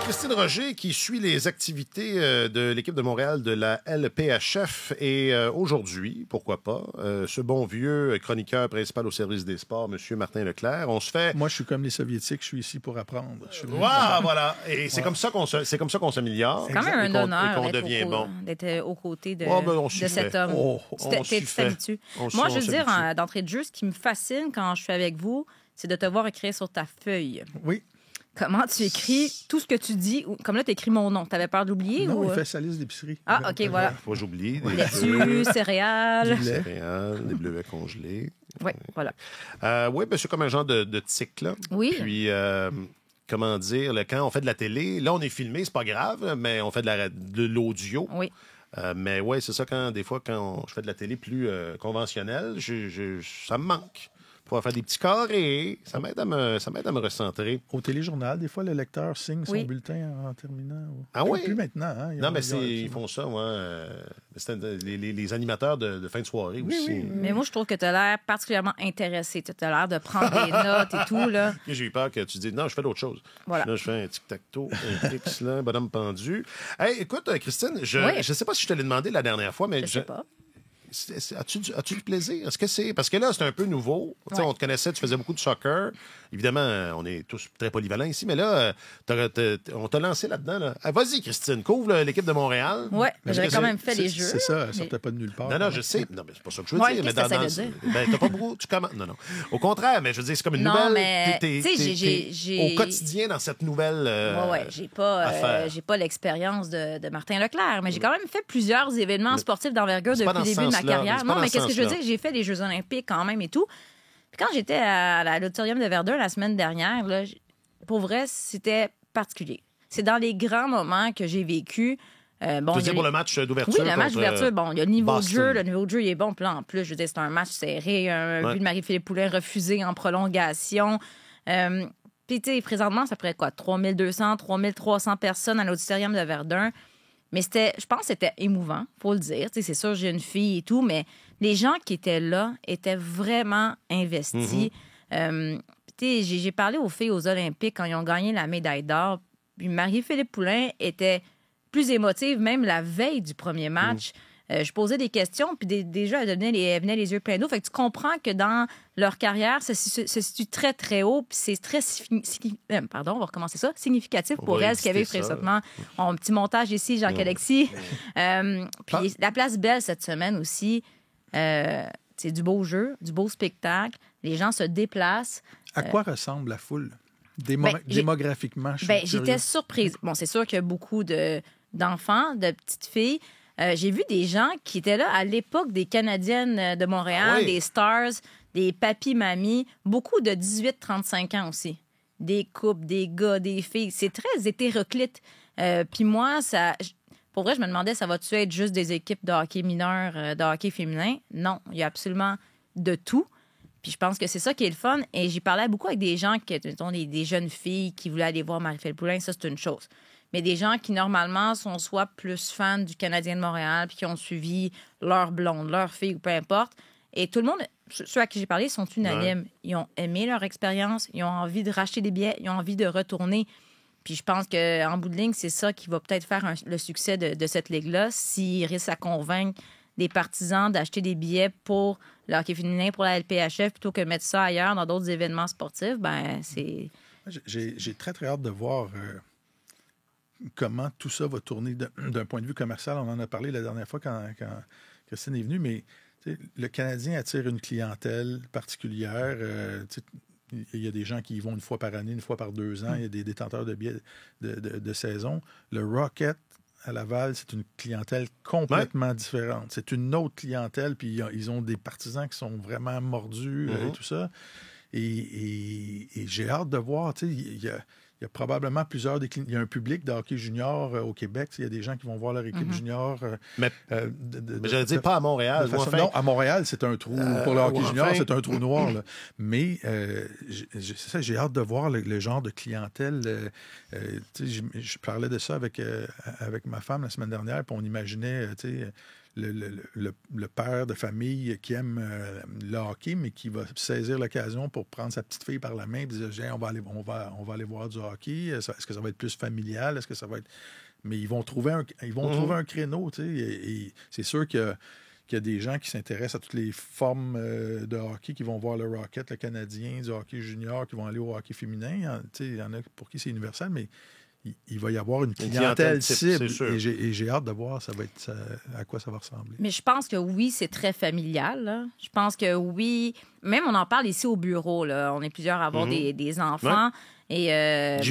Christine Roger qui suit les activités de l'équipe de Montréal de la LPHF et aujourd'hui, pourquoi pas, ce bon vieux chroniqueur principal au service des sports, M. Martin Leclerc, on se fait... Moi, je suis comme les Soviétiques, je suis ici pour apprendre. Voilà. Et c'est comme ça qu'on s'améliore. C'est quand même un honneur qu'on devient bon. d'être aux côtés de cet homme. T'es habitué. Moi, je veux dire, d'entrée de jeu, ce qui me fascine quand je suis avec vous, c'est de te voir écrire sur ta feuille. Oui. Comment tu écris tout ce que tu dis? Comme là, tu écris mon nom. T'avais peur d'oublier? Non, ou... il fait sa liste d'épicerie. Ah, OK, voilà. Faut que j'oublie. Laitue, céréales. Des bleuets congelés. Oui, voilà. Oui, ben, c'est comme un genre de tic, là. Oui. Puis, comment dire, quand on fait de la télé, là, on est filmé, c'est pas grave, mais on fait de l'audio. Oui. Mais oui, c'est ça, des fois, quand je fais de la télé plus conventionnelle, ça me manque. Pour faire des petits carrés, ça m'aide à me recentrer. Au téléjournal, des fois, le lecteur signe son bulletin en terminant. Ah oui? Plus maintenant. Hein? Non, mais ils font ça, les animateurs de fin de soirée aussi. Oui. Mais moi, je trouve que tu as l'air particulièrement intéressé. Tu as l'air de prendre des notes et tout, là. J'ai eu peur que tu dises, non, je fais d'autres choses. Voilà. Là, je fais un tic-tac-toe, un X, là, bonhomme pendu. Hey, écoute, Christine, je sais pas si je te l'ai demandé la dernière fois, mais je sais pas. As-tu du plaisir? Est-ce que c'est... Parce que là, c'est un peu nouveau. Ouais. On te connaissait, tu faisais beaucoup de soccer. Évidemment, on est tous très polyvalents ici, mais là, on t'a lancé là-dedans. Là. Ah, vas-y, Christine, couvre l'équipe de Montréal. Oui, j'avais quand même fait les jeux. C'est ça, elle sortait pas de nulle part. Non, je sais. Non, mais c'est pas ça que je veux dire. Mais t'as pas beaucoup... Tu commences... Non. Au contraire, mais je veux dire, c'est comme une nouvelle... Mais, t'es au quotidien dans cette nouvelle j'ai pas l'expérience de Martin Leclerc, mais j'ai quand même fait plusieurs événements sportifs d'envergure depuis le début de ma carrière. Non, mais qu'est-ce que je veux dire? J'ai fait les Jeux olympiques quand même et tout. Puis quand j'étais à l'Auditorium de Verdun la semaine dernière, là, pour vrai, c'était particulier. C'est dans les grands moments que j'ai vécu. Tu veux dire pour le match d'ouverture? Oui, le match d'ouverture. Bon, il y a le niveau de jeu. Le niveau de jeu, il est bon. Puis là, en plus, je veux dire, c'est un match serré. Un but de Marie-Philippe Poulin refusé en prolongation. Puis, tu sais, présentement, ça ferait quoi? 3200, 3300 personnes à l'Auditorium de Verdun. Mais je pense que c'était émouvant, faut le dire. C'est sûr, j'ai une fille et tout, mais les gens qui étaient là étaient vraiment investis. J'ai parlé aux filles aux Olympiques quand ils ont gagné la médaille d'or. Puis Marie-Philippe Poulin était plus émotive, même la veille du premier match. Je posais des questions, puis déjà, elle venait les yeux pleins d'eau. Fait que tu comprends que dans leur carrière, ça se situe très, très haut, puis c'est très on va recommencer ça, significatif pour elle, ce qu'il y avait précédemment. Un petit montage ici, Jacques-Alexis. Puis la place belle cette semaine aussi, c'est du beau jeu, du beau spectacle. Les gens se déplacent. À quoi ressemble la foule? Démographiquement, j'étais surprise. Bon, c'est sûr qu'il y a beaucoup d'enfants, de petites filles. J'ai vu des gens qui étaient là à l'époque des Canadiennes de Montréal, des Stars, des papis-mamies, beaucoup de 18-35 ans aussi. Des couples, des gars, des filles. C'est très hétéroclite. Puis moi, pour vrai, je me demandais, ça va-tu être juste des équipes de hockey mineur, de hockey féminin? Non, il y a absolument de tout. Puis je pense que c'est ça qui est le fun. Et j'y parlais beaucoup avec des gens, des jeunes filles qui voulaient aller voir Marie-Philippe Poulin. Ça, c'est une chose. Mais des gens qui, normalement, sont soit plus fans du Canadien de Montréal puis qui ont suivi leur blonde, leur fille ou peu importe. Et tout le monde, ceux à qui j'ai parlé, sont unanimes. Ouais. Ils ont aimé leur expérience, ils ont envie de racheter des billets, ils ont envie de retourner. Puis je pense qu'en bout de ligne, c'est ça qui va peut-être faire le succès de cette ligue-là, s'ils réussissent à convaincre des partisans d'acheter des billets pour le hockey féminin, pour la LPHF, plutôt que de mettre ça ailleurs dans d'autres événements sportifs. Ben c'est... J'ai très, très hâte de voir... comment tout ça va tourner d'un point de vue commercial. On en a parlé la dernière fois quand Christine est venue, mais le Canadien attire une clientèle particulière. Il y a des gens qui y vont une fois par année, une fois par 2 ans. Il y a des détenteurs de billets de saison. Le Rocket à Laval, c'est une clientèle complètement différente. C'est une autre clientèle, puis ils ont des partisans qui sont vraiment mordus et tout ça. Et j'ai hâte de voir, il y a probablement il y a un public de hockey junior au Québec. Il y a des gens qui vont voir leur équipe junior. Mais j'allais dire pas à Montréal. Non, à Montréal, c'est un trou. Pour le hockey junior, c'est un trou noir. Là. Mais j'ai hâte de voir le genre de clientèle. Je parlais de ça avec ma femme la semaine dernière, puis on imaginait le père de famille qui aime le hockey, mais qui va saisir l'occasion pour prendre sa petite fille par la main et dire « on va aller voir du hockey. Est-ce que ça va être plus familial? Est-ce que ça va être... » Mais ils vont trouver un créneau, tu sais. Et c'est sûr qu'il y a des gens qui s'intéressent à toutes les formes de hockey, qui vont voir le Rocket, le Canadien, du hockey junior, qui vont aller au hockey féminin. Il y en a pour qui c'est universel, mais il va y avoir une clientèle cible. Et j'ai hâte de voir à quoi ça va ressembler. Mais je pense que oui, c'est très familial. Là. Je pense que oui. Même on en parle ici au bureau. Là. On est plusieurs à avoir des enfants. Ouais. Et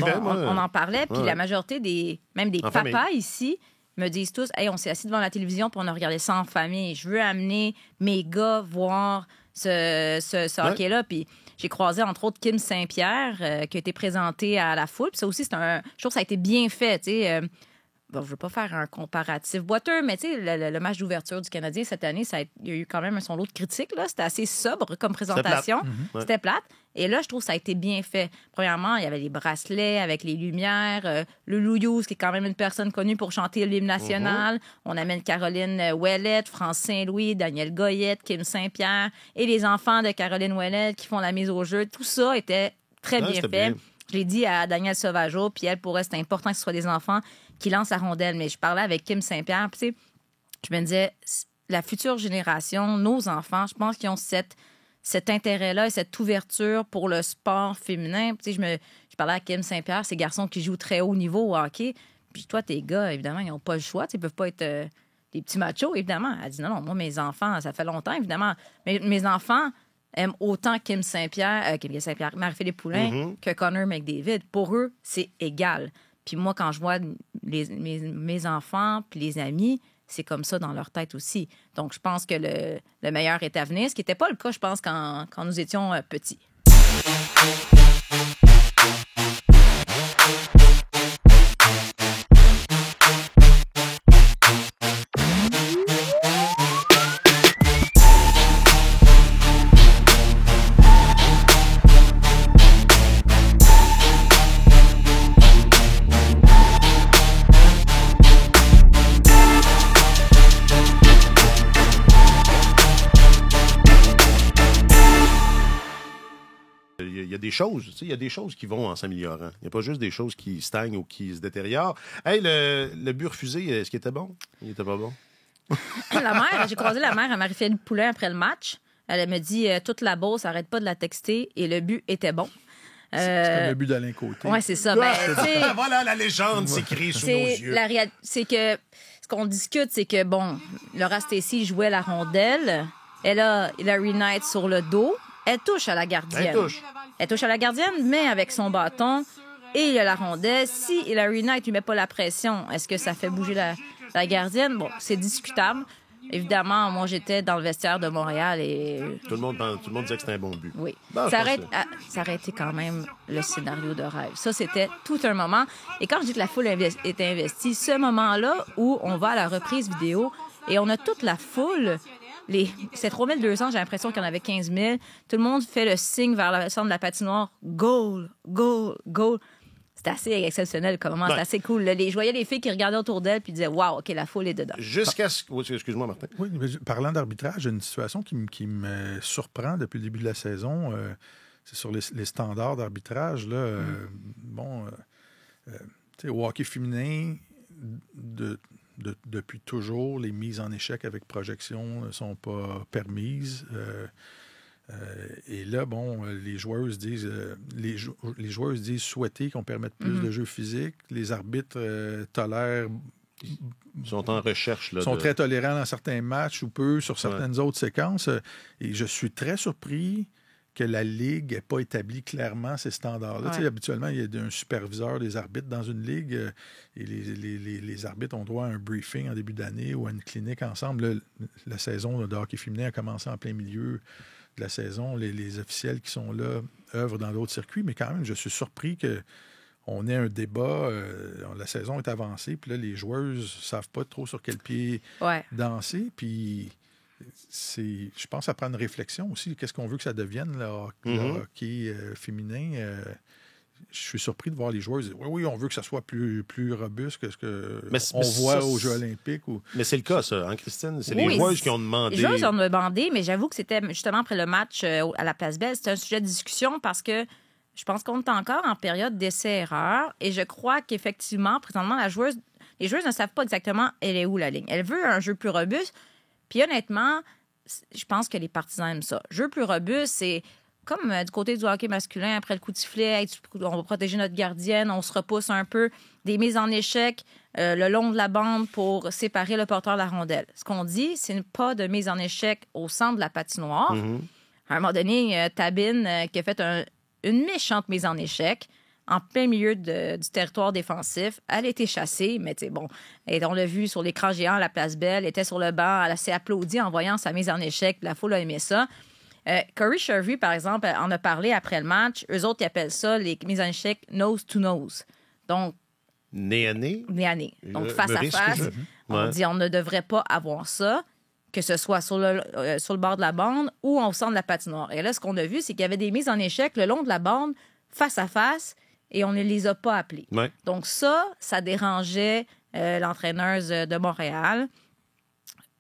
on en parlait. Puis la majorité même des papas famille. Ici me disent tous, hey, on s'est assis devant la télévision puis on a regardé ça en famille. Je veux amener mes gars voir ce hockey-là. Puis j'ai croisé, entre autres, Kim Saint-Pierre, qui a été présenté à la foule. Puis ça aussi, je trouve que ça a été bien fait. Bon, je ne veux pas faire un comparatif boiteux, mais le match d'ouverture du Canadien cette année, il y a eu quand même son lot de critiques. Là. C'était assez sobre comme présentation. C'était plate. Et là, je trouve que ça a été bien fait. Premièrement, il y avait les bracelets avec les lumières. Le Lou Hughes, qui est quand même une personne connue pour chanter l'hymne national. On amène Caroline Ouellette, France Saint-Louis, Daniel Goyette, Kim Saint-Pierre et les enfants de Caroline Ouellette qui font la mise au jeu. Tout ça était très bien fait. Bien. Je l'ai dit à Danielle Sauvageau, puis elle, pour elle, c'est important que ce soit des enfants qui lancent la rondelle. Mais je parlais avec Kim Saint-Pierre, puis je me disais, la future génération, nos enfants, je pense qu'ils ont cet intérêt-là et cette ouverture pour le sport féminin. Je parlais à Kim Saint-Pierre, ces garçons qui jouent très haut niveau au hockey. Puis toi, tes gars, évidemment, ils n'ont pas le choix. Ils ne peuvent pas être des petits machos, évidemment. Elle dit non, moi, mes enfants, ça fait longtemps, évidemment. Mais mes enfants aiment autant Kim Saint-Pierre, Marie-Philippe Poulin que Connor McDavid. Pour eux, c'est égal. Puis moi, quand je vois mes enfants puis les amis, c'est comme ça dans leur tête aussi. Donc, je pense que le meilleur est à venir, ce qui n'était pas le cas, je pense, quand nous étions petits. Il y a des choses qui vont en s'améliorant. Il n'y a pas juste des choses qui stagnent ou qui se détériorent. Hey, le but refusé, est-ce qu'il était bon? Il était pas bon? J'ai croisé la mère à Marie-Philippe Poulin après le match. Elle me dit toute la Beauce, arrête pas de la texter et le but était bon. C'est comme le but d'Alain Côté. Oui, c'est ça. Voilà, la légende s'écrit sous nos yeux. C'est que ce qu'on discute, c'est que, bon, Laura Stacey jouait la rondelle. Elle a Hilary Knight sur le dos. Elle touche à la gardienne. Elle touche à la gardienne, mais avec son bâton. Et il y a la rondelle. Si Hilary Knight ne lui met pas la pression, est-ce que ça fait bouger la gardienne? Bon, c'est discutable. Évidemment, moi, j'étais dans le vestiaire de Montréal et... Tout le monde disait que c'était un bon but. Oui. Ça aurait été quand même le scénario de rêve. Ça, c'était tout un moment. Et quand je dis que la foule était investie, ce moment-là où on va à la reprise vidéo et on a toute la foule... C'est 3200, j'ai l'impression qu'il y en avait 15 000. Tout le monde fait le signe vers le centre de la patinoire. Goal, goal, goal. C'était assez exceptionnel comme moment. C'était assez cool. Je voyais les filles qui regardaient autour d'elles puis disaient « Wow, OK, la foule est dedans. » Jusqu'à ce... Excuse-moi, Martin. Oui, mais parlant d'arbitrage, une situation qui me surprend depuis le début de la saison, c'est sur les standards d'arbitrage. Là, au hockey féminin, depuis toujours, les mises en échec avec projection ne sont pas permises. Et là, les joueuses disent souhaiter qu'on permette plus de jeux physiques. Les arbitres tolèrent... Ils sont en recherche. Ils sont très tolérants dans certains matchs ou peu sur certaines autres séquences. Et je suis très surpris que la Ligue n'ait pas établi clairement ces standards-là. Ouais. Habituellement, il y a un superviseur des arbitres dans une ligue et les arbitres ont droit à un briefing en début d'année ou à une clinique ensemble. Là, la saison de hockey féminin a commencé en plein milieu de la saison. Les officiels qui sont là œuvrent dans d'autres circuits, mais quand même, je suis surpris qu'on ait un débat. La saison est avancée, puis là, les joueuses ne savent pas trop sur quel pied danser, puis... je pense que ça prend une réflexion aussi. Qu'est-ce qu'on veut que ça devienne, le hockey féminin? je suis surpris de voir les joueurs dire oui, on veut que ça soit plus robuste que ce qu'on Mais voit ça, aux Jeux olympiques. Mais c'est le cas, ça, hein, Christine? C'est Oui, les joueurs qui ont demandé. Les joueurs ont demandé, mais j'avoue que c'était justement après le match à la Place Belle, c'était un sujet de discussion parce que je pense qu'on est encore en période d'essai-erreur et je crois qu'effectivement, présentement, les joueuses ne savent pas exactement elle est où la ligne. Elle veut un jeu plus robuste, puis honnêtement, je pense que les partisans aiment ça. Jeu plus robuste, c'est comme du côté du hockey masculin, après le coup de sifflet, hey, on va protéger notre gardienne, on se repousse un peu, des mises en échec le long de la bande pour séparer le porteur de la rondelle. Ce qu'on dit, c'est pas de mise en échec au centre de la patinoire. Mm-hmm. À un moment donné, Tabine qui a fait une méchante mise en échec en plein milieu du territoire défensif. Elle a été chassée, mais tu sais, bon, et on l'a vu sur l'écran géant à la Place Belle, elle était sur le banc, elle s'est applaudie en voyant sa mise en échec, la foule a aimé ça. Corey Shervy, par exemple, en a parlé après le match. Eux autres, ils appellent ça les mises en échec nose to nose. Donc, nez à nez. Nez à nez. Donc, face à face. On dit on ne devrait pas avoir ça, que ce soit sur le bord de la bande ou au centre de la patinoire. Et là, ce qu'on a vu, c'est qu'il y avait des mises en échec le long de la bande, face à face, et on ne les a pas appelées. Ouais. Donc, ça dérangeait l'entraîneuse de Montréal.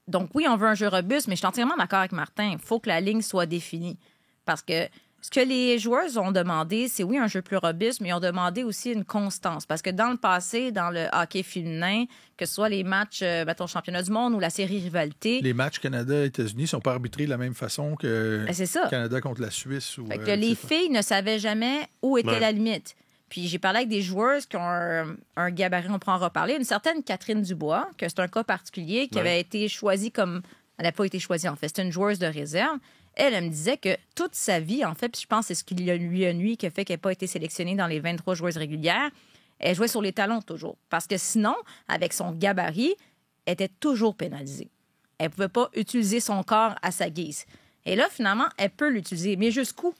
Donc, oui, on veut un jeu robuste, mais je suis entièrement d'accord avec Martin. Il faut que la ligne soit définie. Parce que ce que les joueurs ont demandé, c'est oui, un jeu plus robuste, mais ils ont demandé aussi une constance. Parce que dans le passé, dans le hockey féminin, que ce soit les matchs, mettons, championnat du monde ou la série rivalité... Les matchs Canada-États-Unis ne sont pas arbitrés de la même façon que c'est ça. Canada contre la Suisse. Ou, fait que les filles ne savaient jamais où était la limite. Puis j'ai parlé avec des joueuses qui ont un gabarit, on pourra en reparler. Une certaine Catherine Dubois, que c'est un cas particulier, qui avait été choisie comme... Elle n'a pas été choisie, en fait. C'était une joueuse de réserve. Elle me disait que toute sa vie, en fait, puis je pense que c'est ce qui lui a nuit, qui a fait qu'elle n'a pas été sélectionnée dans les 23 joueuses régulières, elle jouait sur les talons toujours. Parce que sinon, avec son gabarit, elle était toujours pénalisée. Elle ne pouvait pas utiliser son corps à sa guise. Et là, finalement, elle peut l'utiliser. Mais jusqu'où?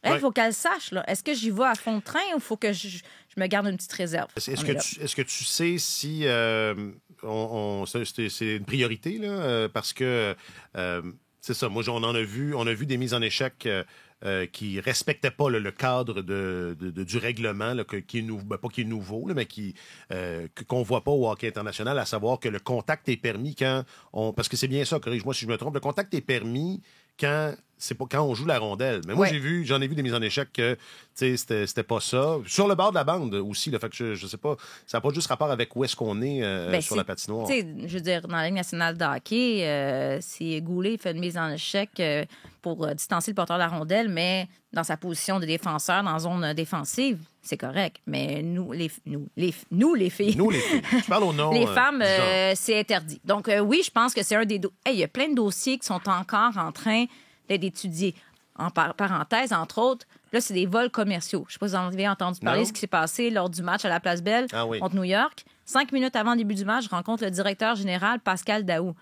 Il faut qu'elle sache. Là. Est-ce que j'y vais à fond de train ou il faut que je me garde une petite réserve? Est-ce que tu sais si c'est une priorité? Là, parce que c'est ça. Moi, on a vu des mises en échec qui ne respectaient pas le cadre du règlement, là, qui est pas qui est nouveau, là, mais qu'on ne voit pas au hockey international, à savoir que le contact est permis parce que c'est bien ça, corrige-moi si je me trompe, le contact est permis quand on joue la rondelle. Mais moi, j'en ai vu des mises en échec que c'était pas ça. Sur le bord de la bande aussi. Là, fait que je sais pas. Ça n'a pas juste rapport avec où est-ce qu'on est sur la patinoire. Je veux dire, dans la Ligue nationale de hockey, si Goulet fait une mise en échec pour distancer le porteur de la rondelle, mais dans sa position de défenseur dans zone défensive, c'est correct. Mais nous, les filles. Nous, les filles. Je parle au nom. Les femmes, c'est interdit. Donc, oui, je pense que c'est un des... Il y a plein de dossiers qui sont encore en train d'être étudiés. En parenthèse, entre autres, là, c'est des vols commerciaux. Je ne sais pas si vous en avez entendu parler de ce qui s'est passé lors du match à la Place Belle contre New York. 5 minutes avant le début du match, je rencontre le directeur général Pascal Daou.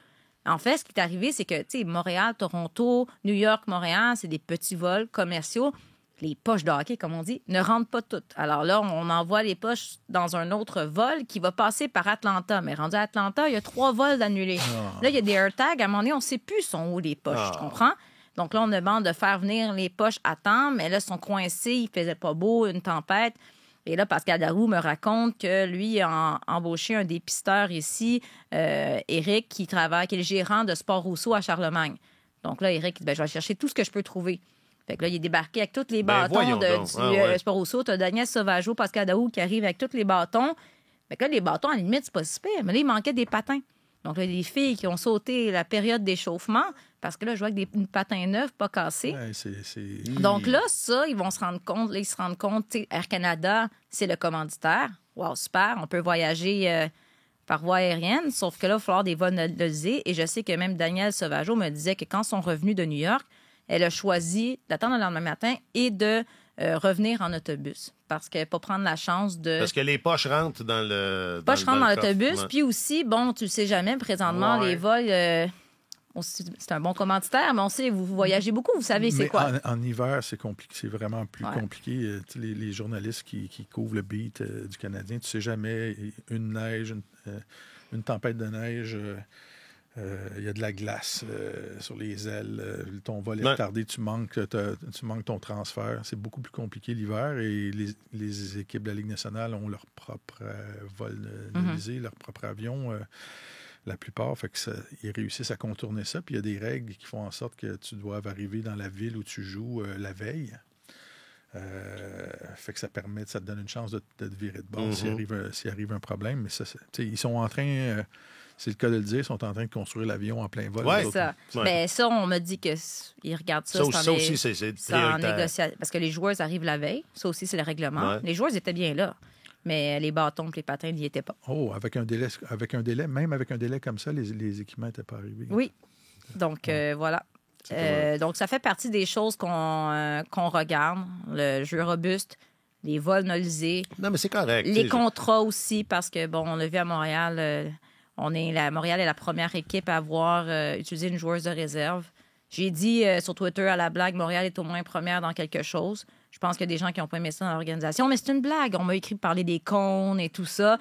En fait, ce qui est arrivé, c'est que, tu sais, Montréal, Toronto, New York, Montréal, c'est des petits vols commerciaux. Les poches de hockey, comme on dit, ne rentrent pas toutes. Alors là, on envoie les poches dans un autre vol qui va passer par Atlanta. Mais rendu à Atlanta, il y a 3 vols annulés. Là, il y a des AirTags. À un moment donné, on ne sait plus sont où les poches, tu comprends? Donc là, on demande de faire venir les poches à temps, mais là, ils sont coincés, il faisait pas beau, une tempête. Et là, Pascal Daroux me raconte que lui a embauché un dépisteur ici, Éric, qui est le gérant de Sport Rousseau à Charlemagne. Donc là, Éric, je vais chercher tout ce que je peux trouver. Fait que là, il est débarqué avec tous les bâtons du Sport Rousseau. Tu as Daniel Sauvageau, Pascal Daroux qui arrive avec tous les bâtons. Fait que là, les bâtons, à la limite, c'est pas si pire, mais là, il manquait des patins. Donc là, les filles qui ont sauté la période d'échauffement, parce que là, je vois avec des patins neufs, pas cassés. Ouais, Donc là, ça, ils vont se rendre compte. Là, ils se rendent compte, Air Canada, c'est le commanditaire. Wow, super. On peut voyager par voie aérienne, sauf que là, il va falloir des vols modélisés. Et je sais que même Daniel Sauvageau me disait que quand ils sont revenus de New York, elle a choisi d'attendre le lendemain matin et de revenir en autobus parce qu'elle ne pas prendre la chance de... Parce que les poches rentrent dans le... Poches rentrent dans l'autobus. Puis aussi, bon, tu le sais jamais, présentement, les vols... c'est un bon commanditaire, mais on sait, vous voyagez beaucoup, vous savez c'est quoi. En hiver, c'est compliqué, c'est vraiment plus compliqué. Les journalistes qui couvrent le beat du Canadien, tu sais jamais, une neige, une tempête de neige... Il y a de la glace sur les ailes. Ton vol est retardé, tu manques ton transfert. C'est beaucoup plus compliqué l'hiver et les équipes de la Ligue nationale ont leur propre vol nolisé, leur propre avion. La plupart, ils réussissent à contourner ça. Puis il y a des règles qui font en sorte que tu dois arriver dans la ville où tu joues la veille. Fait que ça te donne une chance de te virer de bord s'il arrive un problème. Mais ça, ils sont en train... c'est le cas de le dire, ils sont en train de construire l'avion en plein vol. Oui, c'est ça. Mais ça, on m'a dit qu'ils regardent ça. Ça aussi, c'est en négociation. Parce que les joueurs arrivent la veille. Ça aussi, c'est le règlement. Ouais. Les joueurs étaient bien là. Mais les bâtons et les patins n'y étaient pas. Oh, avec un délai, même avec un délai comme ça, les équipements n'étaient pas arrivés. Oui. Donc, voilà. Donc, ça fait partie des choses qu'on regarde. Le jeu robuste, les vols nolisés. Non, mais c'est correct. Les contrats aussi, parce que, bon, on l'a vu à Montréal... Montréal est la première équipe à avoir utilisé une joueuse de réserve. J'ai dit sur Twitter à la blague, Montréal est au moins première dans quelque chose. Je pense qu'il y a des gens qui n'ont pas aimé ça dans l'organisation, mais c'est une blague. On m'a écrit parler des cônes et tout ça.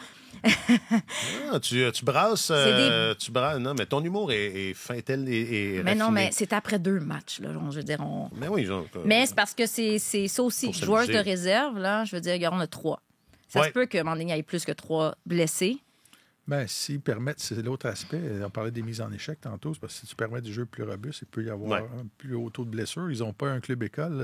Tu brasses, non, mais ton humour est fin tel et mais non, mais c'est après 2 matchs. Là, je veux dire, Mais oui, mais c'est parce que c'est ça aussi. Joueurs de réserve, là, je veux dire, on a 3. Ça se peut qu'à un moment donné, il y ait plus que 3 blessés. Bien, s'ils permettent, c'est l'autre aspect. On parlait des mises en échec tantôt, c'est parce que si tu permets du jeu plus robuste, il peut y avoir un plus haut taux de blessures. Ils n'ont pas un club école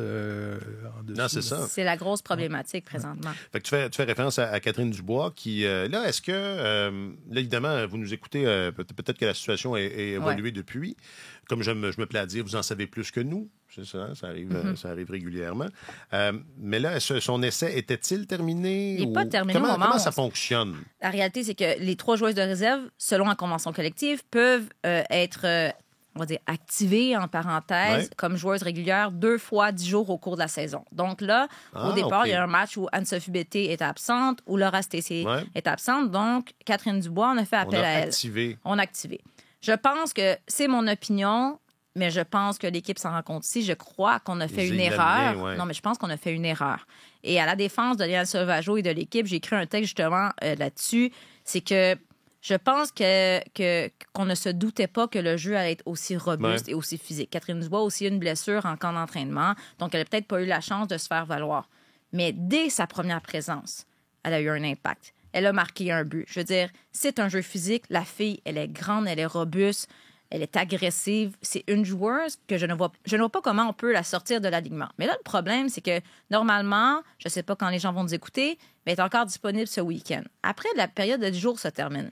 en dessous. Non, c'est ça. C'est la grosse problématique présentement. Fait que tu fais référence à Catherine Dubois qui, là, est-ce que, là, évidemment, vous nous écoutez, peut-être que la situation a évolué depuis. Comme je me plais à dire, vous en savez plus que nous. C'est ça, ça arrive régulièrement. Mais là, son essai était-il terminé? Il n'est pas terminé comment ça fonctionne? La réalité, c'est que les 3 joueuses de réserve, selon la convention collective, peuvent être, on va dire, activées, en parenthèse, comme joueuses régulières 2 fois 10 jours au cours de la saison. Donc là, au départ, il y a un match où Anne-Sophie Bété est absente, où Laura Stacey est absente. Donc, Catherine Dubois, on a fait appel à elle. On a activé. Je pense que c'est mon opinion... Mais je pense que l'équipe s'en rend compte ici. Je crois qu'on a fait une erreur. Non, mais je pense qu'on a fait une erreur. Et à la défense de Liane Sauvageau et de l'équipe, j'ai écrit un texte justement là-dessus. C'est que je pense qu'on ne se doutait pas que le jeu allait être aussi robuste et aussi physique. Catherine Dubois a aussi une blessure en camp d'entraînement, donc elle n'a peut-être pas eu la chance de se faire valoir. Mais dès sa première présence, elle a eu un impact. Elle a marqué un but. Je veux dire, c'est un jeu physique. La fille, elle est grande, elle est robuste. Elle est agressive. C'est une joueuse que je ne vois pas comment on peut la sortir de l'alignement. Mais là, le problème, c'est que normalement, je ne sais pas quand les gens vont nous écouter, mais elle est encore disponible ce week-end. Après, la période de 10 jours se termine.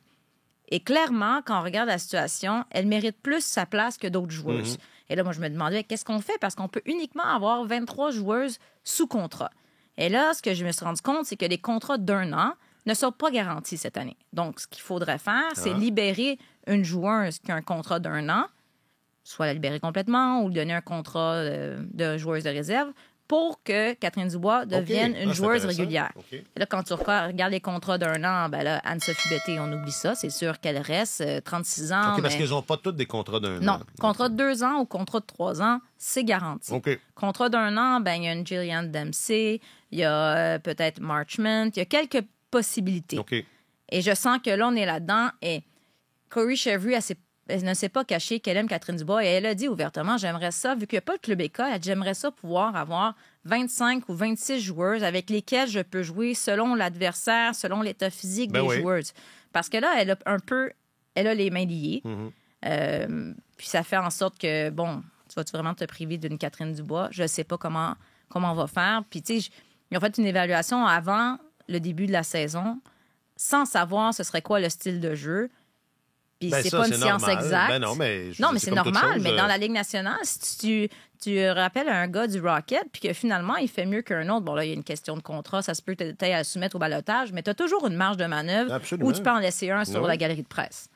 Et clairement, quand on regarde la situation, elle mérite plus sa place que d'autres joueuses. Et là, moi, je me demandais, qu'est-ce qu'on fait? Parce qu'on peut uniquement avoir 23 joueuses sous contrat. Et là, ce que je me suis rendu compte, c'est que les contrats d'1 an ne sont pas garantis cette année. Donc, ce qu'il faudrait faire, c'est libérer une joueuse qui a un contrat d'1 an, soit la libérer complètement ou lui donner un contrat de joueuse de réserve pour que Catherine Dubois devienne une joueuse régulière. Et là, quand tu regardes les contrats d'1 an, ben là, Anne-Sophie Bété, on oublie ça. C'est sûr qu'elle reste 36 ans. Parce qu'ils n'ont pas tous des contrats d'1 an. Non. Contrat de 2 ans ou contrat de 3 ans, c'est garanti. Contrat d'1 an, ben il y a une Jillian Dempsey, il y a peut-être Marchment, il y a quelques possibilités. Et je sens que là, on est là-dedans. Et Corey Chevry, elle ne s'est pas cachée qu'elle aime Catherine Dubois. Et elle a dit ouvertement, j'aimerais ça, vu qu'il n'y a pas de club école, elle dit, j'aimerais ça pouvoir avoir 25 ou 26 joueuses avec lesquelles je peux jouer selon l'adversaire, selon l'état physique des joueuses. Parce que là, elle a les mains liées. Puis ça fait en sorte que, bon, tu vas-tu vraiment te priver d'une Catherine Dubois? Je ne sais pas comment on va faire. Puis, tu sais, ils ont fait une évaluation avant le début de la saison, sans savoir ce serait quoi le style de jeu. Puis c'est pas une science exacte. Non, mais c'est normal. Mais dans la Ligue nationale, si tu rappelles un gars du Rocket, puis que finalement, il fait mieux qu'un autre, bon, là, il y a une question de contrat, ça se peut peut-être à soumettre au balotage, mais tu as toujours une marge de manœuvre où tu peux en laisser un sur la galerie de presse.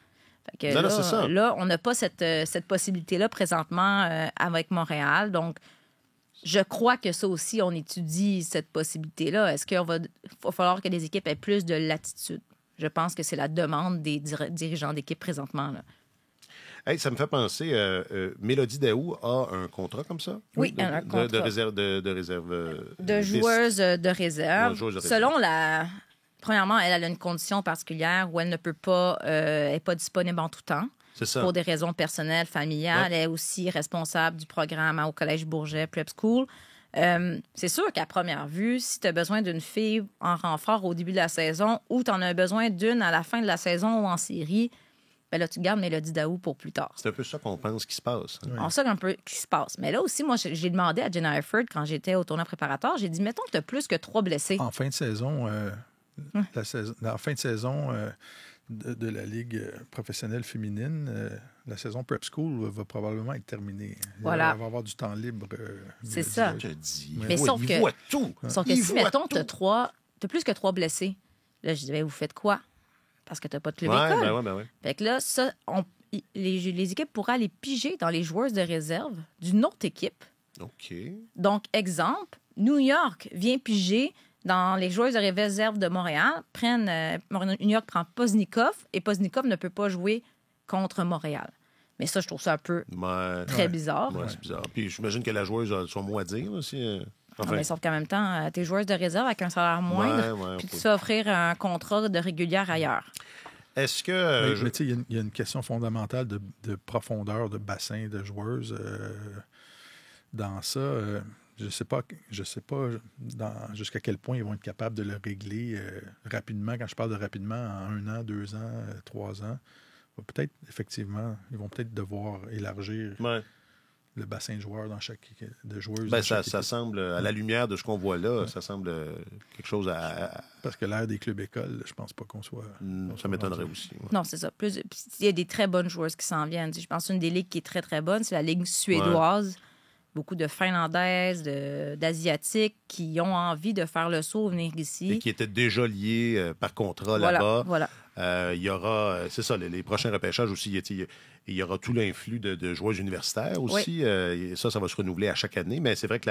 Fait que là, on n'a pas cette possibilité-là présentement avec Montréal. Donc, je crois que ça aussi, on étudie cette possibilité-là. Est-ce qu'il va falloir que les équipes aient plus de latitude? Je pense que c'est la demande des dirigeants d'équipe présentement. Là. Hey, ça me fait penser, Mélodie Daou a un contrat comme ça? Oui, un contrat. De réserve. De joueuse de réserve. Selon Premièrement, elle a une condition particulière où elle ne peut pas, elle n'est pas disponible en tout temps. C'est ça. pour des raisons personnelles, familiales. Ouais. Elle est aussi responsable du programme au Collège Bourget Prep School. C'est sûr qu'à première vue, si tu as besoin d'une fille en renfort au début de la saison ou tu en as besoin d'une à la fin de la saison ou en série, ben là, tu gardes Mélodie Daou pour plus tard. C'est un peu ça qu'on pense qui se passe. Hein. On sait un peu ce qui se passe. Mais là aussi, moi, j'ai demandé à Jenna Efford, quand j'étais au tournoi préparatoire, j'ai dit, mettons que tu as plus que 3 blessés. En fin de saison, la fin de saison de la Ligue professionnelle féminine, la saison Prep School va probablement être terminée. Voilà. Elle va avoir du temps libre. C'est ça. Je te dis, Mais sauf il que- voit tout. Sauf que Il si, voit mettons, tout. t'as plus que 3 blessés, là, je dis, ben, vous faites quoi? Parce que t'as pas de club Ouais, école. ben ouais. Fait que là, ça, les équipes pourraient aller piger dans les joueuses de réserve d'une autre équipe. OK. Donc, exemple, New York vient piger dans les joueuses de réserve de Montréal. New York prend Poznikov et Poznikov ne peut pas jouer contre Montréal. Mais ça, je trouve ça un peu Ouais. très bizarre. Ouais, c'est bizarre. Puis j'imagine que la joueuse a son mot à dire aussi. Non, mais sauf qu'en même temps, t'es joueuse de réserve avec un salaire moindre, Ouais, puis tu ok. te fais offrir un contrat de régulière ailleurs. Est-ce que... Mais tu sais, il y a une question fondamentale de profondeur, de bassin de joueuses dans ça. Je sais pas jusqu'à quel point ils vont être capables de le régler rapidement. Quand je parle de rapidement, en 1 an, 2 ans, 3 ans, peut-être, effectivement, ils vont peut-être devoir élargir Ouais. le bassin de joueurs dans chaque de joueuses. Ben, dans ça chaque équipe. semble, à la lumière de ce qu'on voit là, ça semble quelque chose Parce que l'ère des clubs écoles, je pense pas qu'on soit. ça m'étonnerait aussi. Ouais. Non, c'est ça. Puis il y a des très bonnes joueuses qui s'en viennent. Je pense qu'une des ligues qui est très, très bonne, c'est la Ligue suédoise. Beaucoup de Finlandaises, d'Asiatiques qui ont envie de faire le saut, venir ici. Et qui étaient déjà liés par contrat là-bas. Voilà. Il y aura, c'est ça, les prochains repêchages aussi, il y aura tout l'influx de joueurs universitaires aussi. Ça va se renouveler à chaque année. Mais c'est vrai que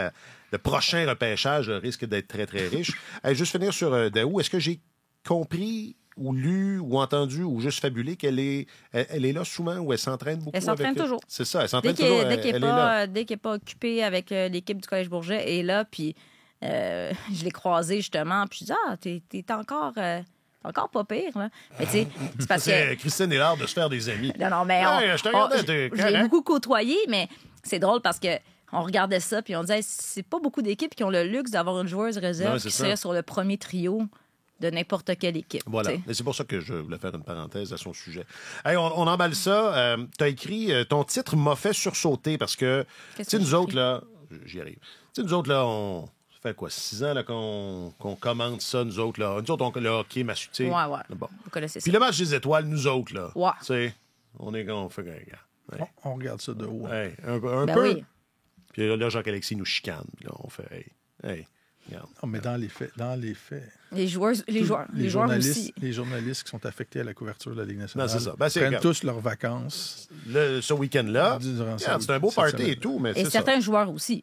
le prochain repêchage risque d'être très, très riche. Juste finir sur Daou, est-ce que j'ai compris ou lu ou entendu ou juste fabulé qu'elle est là souvent ou elle s'entraîne beaucoup? Elle s'entraîne avec... toujours. C'est ça, elle Dès s'entraîne qu'elle toujours. n'est pas occupée avec l'équipe du Collège Bourget, elle est là. Puis je l'ai croisée justement. Puis je dis, t'es encore pas pire. Là. Mais tu sais, c'est parce que... Christine est l'art de se faire des amis. Non, mais Hey, je te regardais, t'es je l'ai correct. beaucoup côtoyé, mais c'est drôle parce que on regardait ça puis on disait c'est pas beaucoup d'équipes qui ont le luxe d'avoir une joueuse réserve Non, c'est qui ça. serait sur le premier trio de n'importe quelle équipe. Voilà. t'sais. Et c'est pour ça que je voulais faire une parenthèse à son sujet. Hey, on emballe ça. Tu as écrit ton titre m'a fait sursauter parce que, tu Qu'est-ce sais, que nous j'ai autres, écrit? là, j'y arrive. Tu sais, nous autres, là, ça fait quoi, 6 ans là, qu'on commente ça, nous autres, là. Nous autres, le hockey, tu sais. Ouais. Bon. Vous connaissez ça. Puis le match des étoiles, nous autres, là. Ouais. Tu sais, on fait regarde. On regarde ça de haut. Hey, un Ben peu. oui. Puis là, Jacques-Alexis nous chicane. Puis là, on fait, hey, regarde. Non, mais dans les faits, Les joueurs journalistes, aussi. les journalistes qui sont affectés à la couverture de la Ligue nationale Non, c'est ça. Ben, c'est- prennent regarde. tous leurs vacances. Ce week-end-là, Durant regarde, ça, c'est un beau cette party semaine. et tout, mais Et c'est ça. certains joueurs aussi.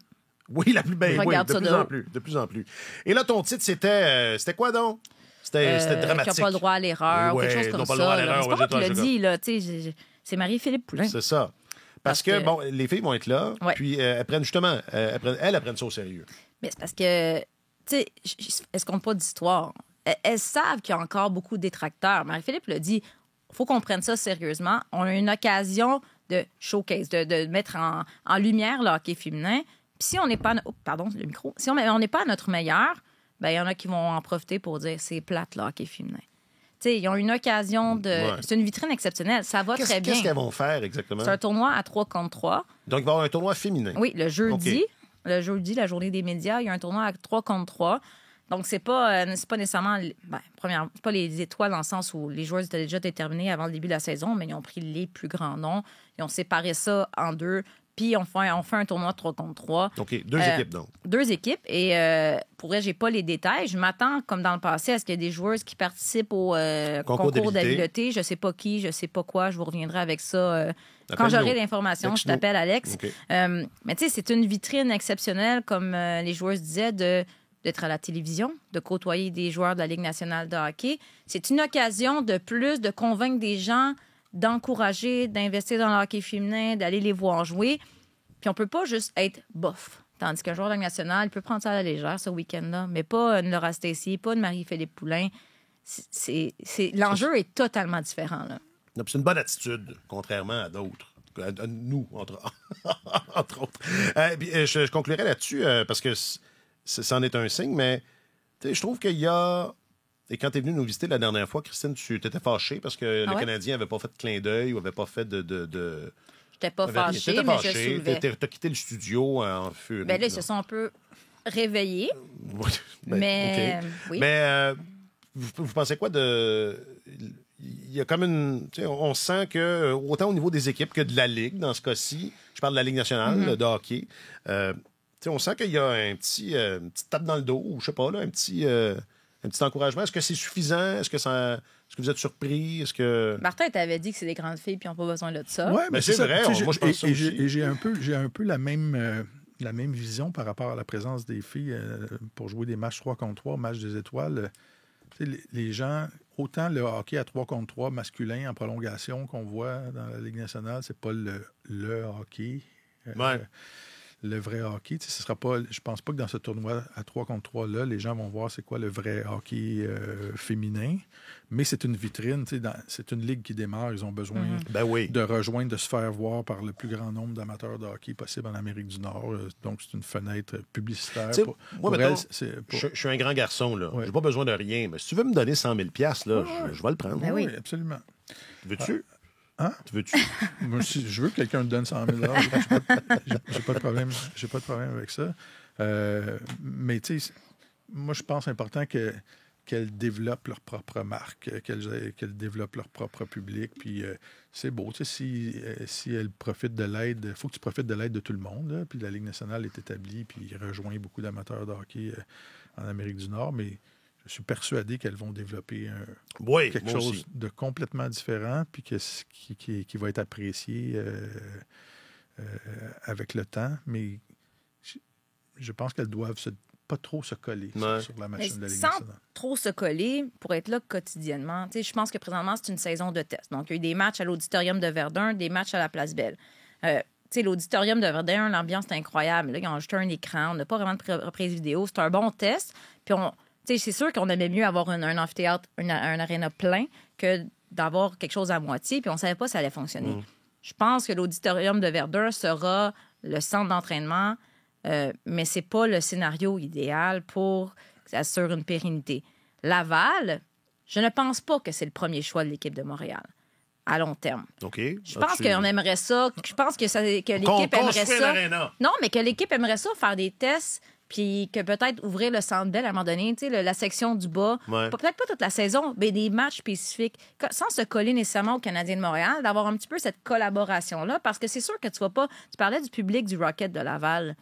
Oui, la plus belle. Oui, Regarde de ça plus de en haut. plus. De plus en plus. Et là, ton titre, c'était quoi donc? C'était Qui dramatique. n'ont pas le droit à l'erreur, ou Ouais, quelque chose comme n'ont pas ça. le droit à là. l'erreur, C'est pas ouais, moi qui j'ai l'ai toi, dit, là. Tu sais, c'est Marie-Philippe Poulin. C'est ça. Parce Parce que, que- bon, les filles vont être là, Ouais. puis elles prennent justement, elles prennent ça au sérieux. Mais c'est parce que, tu sais, est-ce qu'on n'a pas d'histoire? Elles savent qu'il y a encore beaucoup de détracteurs. Marie-Philippe l'a dit, il faut qu'on prenne ça sérieusement. On a une occasion de showcase, de mettre en lumière le hockey féminin. Puis si on n'est pas... pardon, le micro. Si on n'est pas à notre meilleur, ben il y en a qui vont en profiter pour dire c'est plate, le hockey féminin. Tu sais, ils ont une occasion de... Ouais. C'est une vitrine exceptionnelle. Ça va très bien. Qu'est-ce qu'elles vont faire exactement? C'est un tournoi à 3 contre 3. Donc, il va y avoir un tournoi féminin. Oui, le jeudi. OK. Le jeudi, la journée des médias, il y a un tournoi à 3 contre 3. Donc, c'est pas nécessairement... premièrement, c'est pas les étoiles dans le sens où les joueurs étaient déjà déterminés avant le début de la saison, mais ils ont pris les plus grands noms. Ils ont séparé ça en deux. Puis, on fait un tournoi de 3 contre 3. OK, deux équipes, donc. 2 équipes. Et pour vrai, j'ai pas les détails. Je m'attends, comme dans le passé, à ce qu'il y ait des joueuses qui participent au concours d'habileté. Je sais pas qui, je sais pas quoi. Je vous reviendrai avec ça quand Appelle-nous. j'aurai l'information. Je t'appelle, Alex. OK. Mais tu sais, c'est une vitrine exceptionnelle, comme les joueuses disaient, d'être à la télévision, de côtoyer des joueurs de la Ligue nationale de hockey. C'est une occasion de plus de convaincre des gens d'encourager, d'investir dans le hockey féminin, d'aller les voir jouer. Puis on peut pas juste être bof. Tandis qu'un joueur de la Ligue nationale, il peut prendre ça à la légère ce week-end-là, mais pas une Laura Stacey, pas une Marie-Philippe Poulin. L'enjeu est totalement différent, là. Non, puis c'est une bonne attitude, contrairement à d'autres. À nous, entre autres. Je conclurai là-dessus, parce que c'en est un signe, mais je trouve qu'il y a... Et quand tu es venu nous visiter la dernière fois, Christine, tu étais fâchée parce que le Canadien n'avait pas fait de clin d'œil ou n'avait pas fait de... J'étais pas fâchée, mais je soulevais. T'as quitté le studio en furie. Ben là, ils se sont un peu réveillés. Mais okay. oui. Mais vous pensez quoi de... Il y a comme une... On sent que, autant au niveau des équipes que de la Ligue, dans ce cas-ci, je parle de la Ligue nationale de hockey, on sent qu'il y a une petite tape dans le dos, ou je sais pas, là, un petit encouragement. Est-ce que c'est suffisant? Est-ce que vous êtes surpris? Est-ce que... Martin t'avait dit que c'est des grandes filles puis ils n'ont pas besoin de ça. Oui, mais c'est vrai. Moi, je pense ça aussi. Et j'ai un peu la même vision par rapport à la présence des filles pour jouer des matchs 3 contre 3, matchs des étoiles. Les gens, autant le hockey à 3 contre 3 masculin en prolongation qu'on voit dans la Ligue nationale, c'est pas le hockey. Le vrai hockey. Ce sera pas, je pense pas que dans ce tournoi à 3 contre 3 là, les gens vont voir c'est quoi le vrai hockey féminin. Mais c'est une vitrine. C'est une ligue qui démarre. Ils ont besoin de rejoindre, de se faire voir par le plus grand nombre d'amateurs de hockey possible en Amérique du Nord. Donc, c'est une fenêtre publicitaire. Moi, je suis un grand garçon. Là. J'ai pas besoin de rien. Mais si tu veux me donner 100 000 $, je vais le prendre. Ben oui, absolument. Veux-tu? Hein? Tu veux-tu? Moi, si je veux que quelqu'un me donne 100 000 $, j'ai pas de problème. J'ai pas de problème avec ça. Mais tu sais, moi, je pense important qu'elles développent leur propre marque, qu'elles développent leur propre public. Puis c'est beau. Tu sais, si elles profitent de l'aide, il faut que tu profites de l'aide de tout le monde. Là. Puis la Ligue nationale est établie, puis rejoint beaucoup d'amateurs de hockey en Amérique du Nord. Mais je suis persuadé qu'elles vont développer quelque chose aussi. de complètement différent, puis qui va être apprécié avec le temps. Mais je pense qu'elles doivent pas trop se coller sur la machine de la Ligue nationale. Sans trop se coller pour être là quotidiennement. Je pense que présentement, c'est une saison de test. Donc, il y a eu des matchs à l'Auditorium de Verdun, des matchs à la Place Belle. L'Auditorium de Verdun, l'ambiance est incroyable. Là, ils ont ajouté un écran, on n'a pas vraiment de reprise vidéo. C'est un bon test. Puis c'est sûr qu'on aimait mieux avoir un amphithéâtre, un aréna plein que d'avoir quelque chose à moitié, puis on ne savait pas si ça allait fonctionner. Je pense que l'Auditorium de Verdun sera le centre d'entraînement, mais ce n'est pas le scénario idéal pour assurer une pérennité. Laval, je ne pense pas que c'est le premier choix de l'équipe de Montréal à long terme. OK. Je pense qu'on aimerait ça. Je pense que l'équipe aimerait ça. Non, mais que l'équipe aimerait ça, faire des tests, puis que peut-être ouvrir le Centre Bell à un moment donné, la section du bas, peut-être pas toute la saison, mais des matchs spécifiques, sans se coller nécessairement aux Canadiens de Montréal, d'avoir un petit peu cette collaboration-là, parce que c'est sûr que tu vas pas... Tu parlais du public du Rocket de Laval.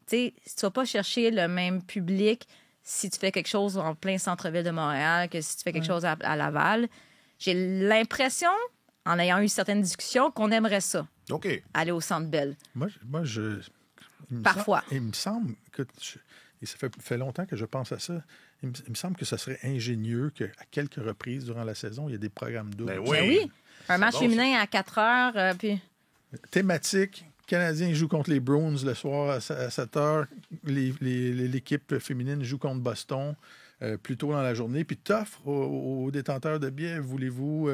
Tu vas pas chercher le même public si tu fais quelque chose en plein centre-ville de Montréal que si tu fais quelque chose à Laval. J'ai l'impression, en ayant eu certaines discussions, qu'on aimerait ça. OK. Aller au Centre Bell. Parfois. Il me semble que... Et ça fait longtemps que je pense à ça. Il me semble que ça serait ingénieux qu'à quelques reprises durant la saison, il y ait des programmes doubles. Ben oui. Ben oui. Un match féminin à 4 heures, puis... Thématique. Canadiens jouent contre les Bruins le soir à 7 heures. L'équipe féminine joue contre Boston plus tôt dans la journée. Puis t'offres aux détenteurs de billets, voulez-vous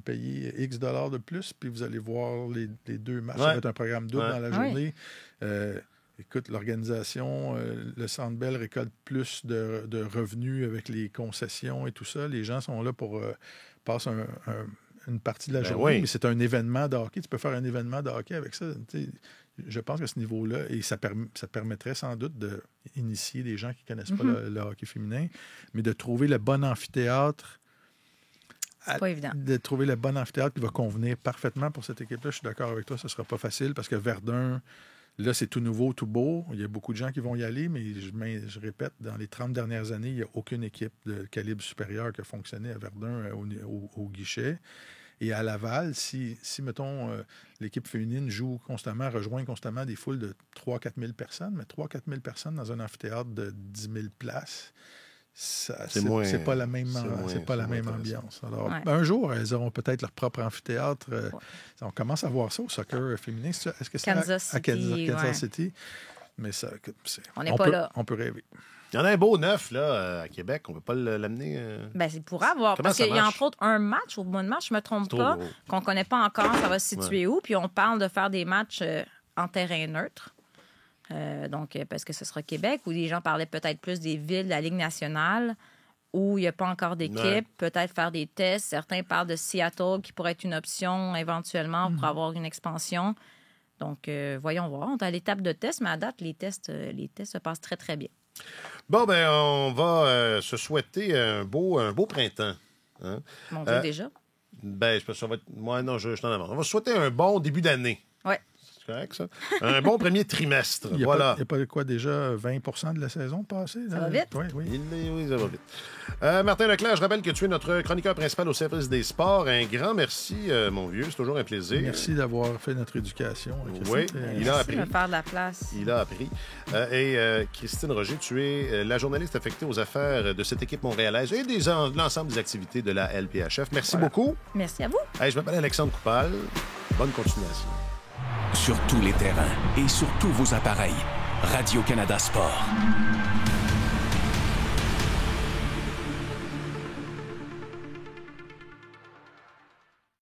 payer X $ de plus, puis vous allez voir les deux matchs. Ça va être un programme double dans la journée. Écoute, l'organisation, le Centre Bell récolte plus de revenus avec les concessions et tout ça. Les gens sont là pour passer une partie de la journée, mais c'est un événement de hockey. Tu peux faire un événement de hockey avec ça. Je pense qu'à ce niveau-là, et ça permettrait sans doute d'initier des gens qui ne connaissent pas le hockey féminin, mais de trouver le bon amphithéâtre. C'est pas évident. De trouver le bon amphithéâtre qui va convenir parfaitement pour cette équipe-là. Je suis d'accord avec toi, ce ne sera pas facile parce que Verdun, là, c'est tout nouveau, tout beau. Il y a beaucoup de gens qui vont y aller, mais je répète, dans les 30 dernières années, il n'y a aucune équipe de calibre supérieur qui a fonctionné à Verdun au guichet. Et à Laval, si mettons, l'équipe féminine rejoint constamment des foules de 3-4 000 personnes, mais 3-4 000 personnes dans un amphithéâtre de 10 000 places, c'est pas la même ambiance. Alors, un jour, elles auront peut-être leur propre amphithéâtre. On commence à voir ça au soccer féminin. Est-ce que c'est Kansas à Kansas City? Mais ça, on n'est pas là. On peut rêver. Il y en a un beau neuf là, à Québec. On ne peut pas l'amener. Ben, c'est pour avoir. Comment Parce ça qu'il y a marche? entre autres un match au mois de mars, je ne me trompe C'est trop pas, gros. qu'on ne connaît pas encore, ça va se situer où. Puis on parle de faire des matchs en terrain neutre. Donc, parce que ce sera Québec, où les gens parlaient peut-être plus des villes de la Ligue nationale, où il n'y a pas encore d'équipe, Ouais. peut-être faire des tests. Certains parlent de Seattle, qui pourrait être une option éventuellement pour avoir une expansion. Donc, voyons voir. On est à l'étape de test, mais à date, les tests se passent très, très bien. Bon, ben, on va se souhaiter un beau printemps. Hein? Mon Dieu, déjà. Ben, je pense que ça va être. Moi, non, je t'en avance. On va se souhaiter un bon début d'année. Oui. C'est correct, ça? Un bon premier trimestre. Il n'y a, Voilà. pas quoi déjà 20 de la saison passée? Ça va vite? Oui, oui. Oui, ça va vite. Martin Leclerc, je rappelle que tu es notre chroniqueur principal au service des sports. Un grand merci, mon vieux. C'est toujours un plaisir. Merci d'avoir fait notre éducation. Christine. Oui, il a Merci appris. de me faire de la place. Il a appris. Christine Roger, tu es la journaliste affectée aux affaires de cette équipe montréalaise et l'ensemble des activités de la LPHF. Merci beaucoup. Merci à vous. Hey, je m'appelle Alexandre Coupal. Bonne continuation. Sur tous les terrains et sur tous vos appareils, Radio-Canada Sport.